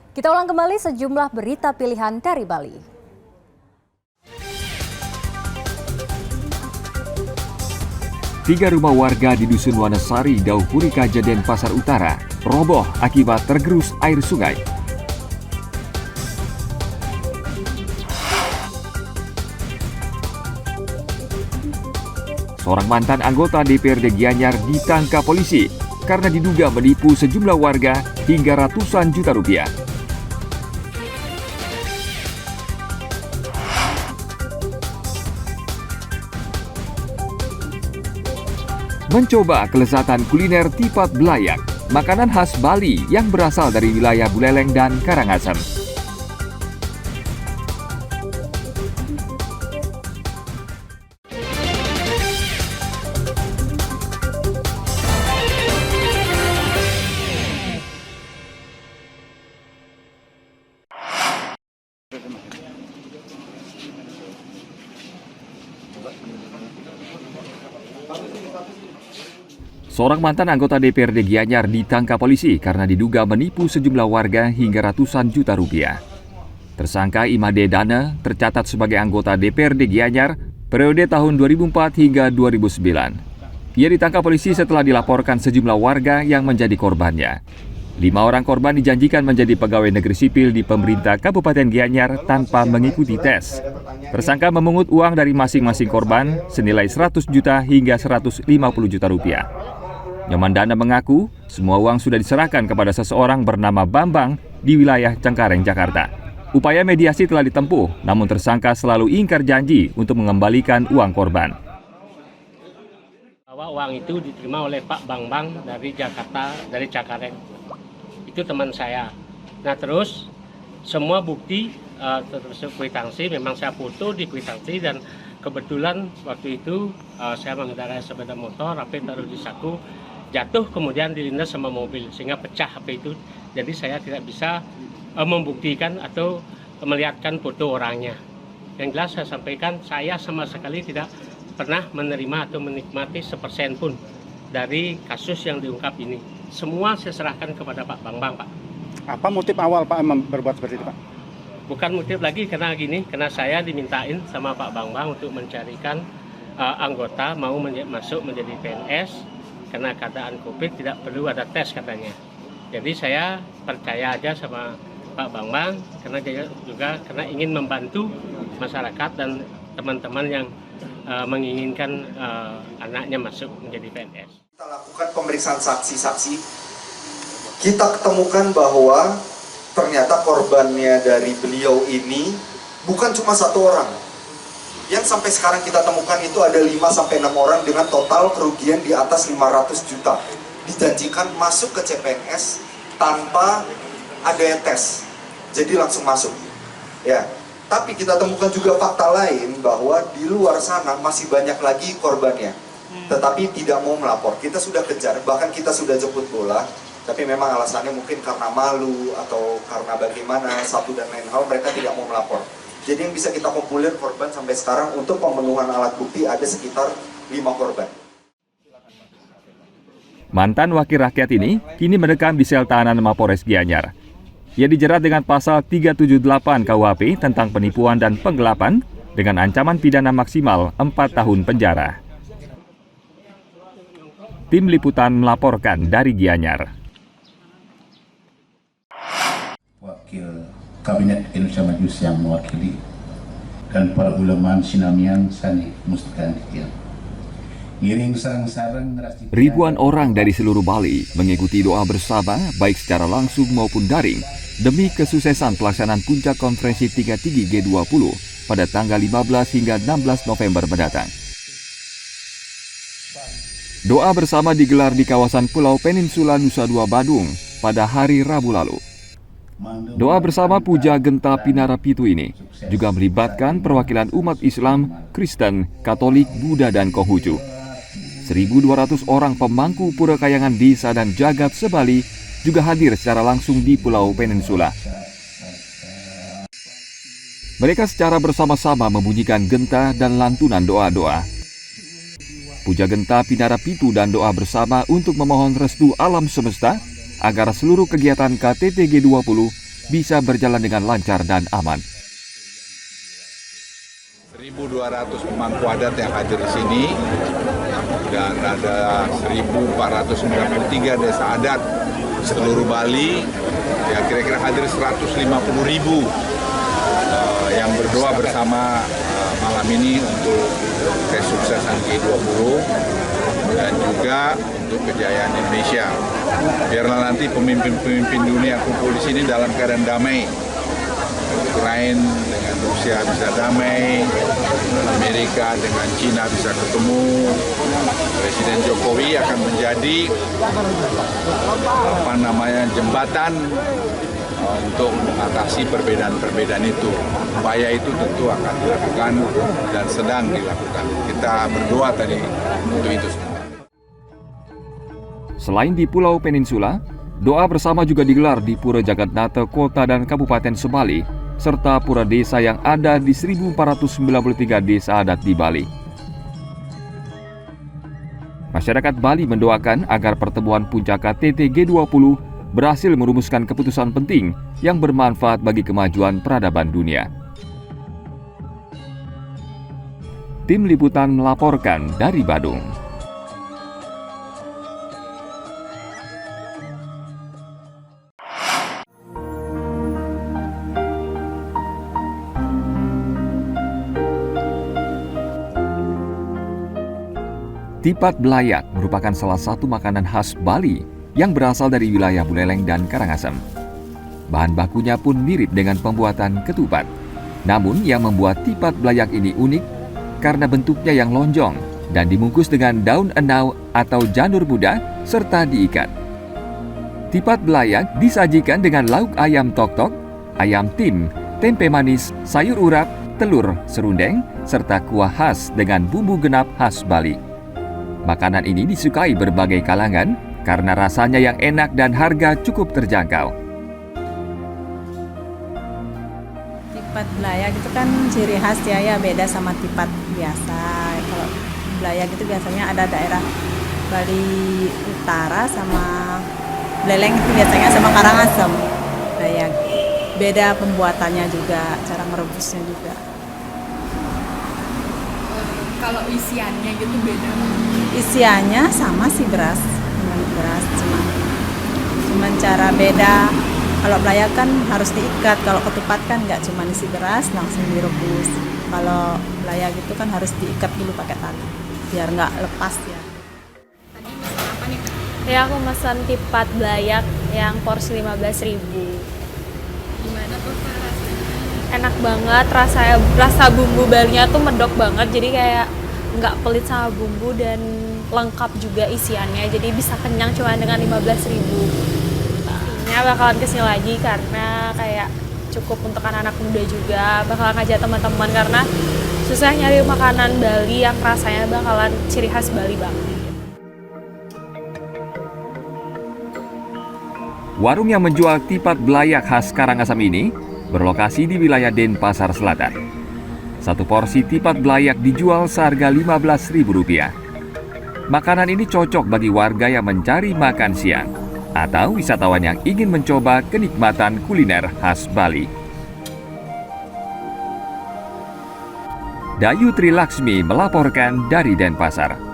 Kita ulang kembali sejumlah berita pilihan dari Bali. Tiga rumah warga di Dusun Wanasari, Daupuri Kajaden, Pasar Utara, roboh akibat tergerus air sungai. Seorang mantan anggota DPRD Gianyar ditangkap polisi karena diduga menipu sejumlah warga hingga ratusan juta rupiah. Mencoba kelezatan kuliner Tipat Belayak, makanan khas Bali yang berasal dari wilayah Buleleng dan Karangasem. Seorang mantan anggota DPRD Gianyar ditangkap polisi karena diduga menipu sejumlah warga hingga ratusan juta rupiah. Tersangka Imade Dana tercatat sebagai anggota DPRD Gianyar periode tahun 2004 hingga 2009. Ia ditangkap polisi setelah dilaporkan sejumlah warga yang menjadi korbannya. 5 orang korban dijanjikan menjadi pegawai negeri sipil di pemerintah Kabupaten Gianyar tanpa mengikuti tes. Tersangka memungut uang dari masing-masing korban senilai 100 juta hingga 150 juta rupiah. Nyoman Dana mengaku semua uang sudah diserahkan kepada seseorang bernama Bambang di wilayah Cengkareng, Jakarta. Upaya mediasi telah ditempuh, namun tersangka selalu ingkar janji untuk mengembalikan uang korban. Bahwa uang itu diterima oleh Pak Bambang dari Jakarta, dari Cengkareng. Itu teman saya. Nah terus semua bukti termasuk kwitansi, memang saya foto di kwitansi dan kebetulan waktu itu saya mengendarai sepeda motor, HP taruh di saku, jatuh kemudian dilindas sama mobil sehingga pecah HP itu. Jadi saya tidak bisa membuktikan atau melihatkan foto orangnya. Yang jelas saya sampaikan, saya sama sekali tidak pernah menerima atau menikmati sepersen pun dari kasus yang diungkap ini. Semua saya serahkan kepada Pak Bambang, Pak. Apa motif awal Pak berbuat seperti itu, Pak? Bukan motif lagi karena gini, karena saya dimintain sama Pak Bambang untuk mencarikan anggota mau masuk menjadi PNS. Karena keadaan COVID tidak perlu ada tes katanya. Jadi saya percaya aja sama Pak Bambang karena dia juga karena ingin membantu masyarakat dan teman-teman yang menginginkan anaknya masuk menjadi PNS. Kita lakukan pemeriksaan saksi-saksi. Kita ketemukan bahwa ternyata korbannya dari beliau ini bukan cuma satu orang. Yang sampai sekarang kita temukan itu ada 5-6 orang dengan total kerugian di atas 500 juta. Dijanjikan masuk ke CPNS tanpa ada tes. Jadi langsung masuk. Ya. Tapi kita temukan juga fakta lain bahwa di luar sana masih banyak lagi korbannya. Tetapi tidak mau melapor. Kita sudah kejar, bahkan kita sudah jemput bola. Tapi memang alasannya mungkin karena malu atau karena bagaimana satu dan lain hal mereka tidak mau melapor. Jadi yang bisa kita kumpulir korban sampai sekarang untuk pemenuhan alat bukti ada sekitar 5 korban. Mantan wakil rakyat ini kini mendekam di sel tahanan Mapores Gianyar. Ia dijerat dengan pasal 378 KUHP tentang penipuan dan penggelapan dengan ancaman pidana maksimal 4 tahun penjara. Tim Liputan melaporkan dari Gianyar. Wakil Kabinet Indonesia Maju yang mewakili dan para ulama Sinamian Sani Mustikan Dikil. Ribuan orang dari seluruh Bali mengikuti doa bersama baik secara langsung maupun daring demi kesuksesan pelaksanaan puncak konferensi tingkat tinggi G20 pada tanggal 15 hingga 16 November mendatang. Doa bersama digelar di kawasan Pulau Peninsula Nusa Dua Badung pada hari Rabu lalu. Doa bersama Puja Genta Pinarapitu ini juga melibatkan perwakilan umat Islam, Kristen, Katolik, Buddha, dan Konghucu. 1.200 orang pemangku pura kayangan desa dan jagat se-Bali juga hadir secara langsung di Pulau Peninsula. Mereka secara bersama-sama membunyikan genta dan lantunan doa-doa. Puja Genta Pinarapitu dan doa bersama untuk memohon restu alam semesta agar seluruh kegiatan KTT G20 bisa berjalan dengan lancar dan aman. 1.200 pemangku adat yang hadir di sini dan ada 1.493 desa adat seluruh Bali, ya kira-kira hadir 150.000 yang berdoa bersama malam ini untuk kesuksesan G20 dan juga untuk kejayaan Indonesia. Biarlah nanti pemimpin-pemimpin dunia kumpul di sini dalam keadaan damai. Ukraina dengan Rusia bisa damai, Amerika dengan Cina bisa ketemu. Presiden Jokowi akan menjadi jembatan untuk mengatasi perbedaan-perbedaan itu. Upaya itu tentu akan dilakukan dan sedang dilakukan. Kita berdoa tadi untuk itu semua. Selain di Pulau Peninsula, doa bersama juga digelar di Pura Jagatnata Kota dan Kabupaten Sebali, serta pura desa yang ada di 1.493 desa adat di Bali. Masyarakat Bali mendoakan agar pertemuan puncak KTT G20 berhasil merumuskan keputusan penting yang bermanfaat bagi kemajuan peradaban dunia. Tim Liputan melaporkan dari Badung. Tipat belayak merupakan salah satu makanan khas Bali yang berasal dari wilayah Buleleng dan Karangasem. Bahan bakunya pun mirip dengan pembuatan ketupat. Namun yang membuat tipat belayak ini unik karena bentuknya yang lonjong dan dibungkus dengan daun enau atau janur muda serta diikat. Tipat belayak disajikan dengan lauk ayam tok-tok, ayam tim, tempe manis, sayur urap, telur serundeng, serta kuah khas dengan bumbu genap khas Bali. Makanan ini disukai berbagai kalangan karena rasanya yang enak dan harga cukup terjangkau. Tipat belayak itu kan ciri khas ya, beda sama tipat biasa. Kalau belayak itu biasanya ada daerah Bali Utara sama Buleleng itu biasanya sama Karangasem. Belayak beda pembuatannya juga, cara merebusnya juga. Kalau isiannya gitu beda? Isiannya sama sih beras, cuman cara beda. Kalau belayak kan harus diikat, kalau ketupat kan nggak cuma isi beras langsung direbus. Kalau belayak itu kan harus diikat dulu pakai tali biar nggak lepas ya. Tadi pesan apa nih? Ya aku pesan tipat belayak yang porsi 15.000. Gimana tuh rasanya? Enak banget, rasa bumbu Balinya tuh medok banget, jadi kayak nggak pelit sama bumbu dan lengkap juga isiannya, jadi bisa kenyang cuma dengan 15.000. Ini bakalan kesini lagi karena kayak cukup untuk anak-anak muda juga, bakalan ngajak teman-teman karena susah nyari makanan Bali yang rasanya bakalan ciri khas Bali banget. Warung yang menjual tipat belayak khas Karangasem ini berlokasi di wilayah Denpasar Selatan. Satu porsi tipat belayak dijual seharga Rp15.000. Makanan ini cocok bagi warga yang mencari makan siang atau wisatawan yang ingin mencoba kenikmatan kuliner khas Bali. Dayu Trilaksmi melaporkan dari Denpasar.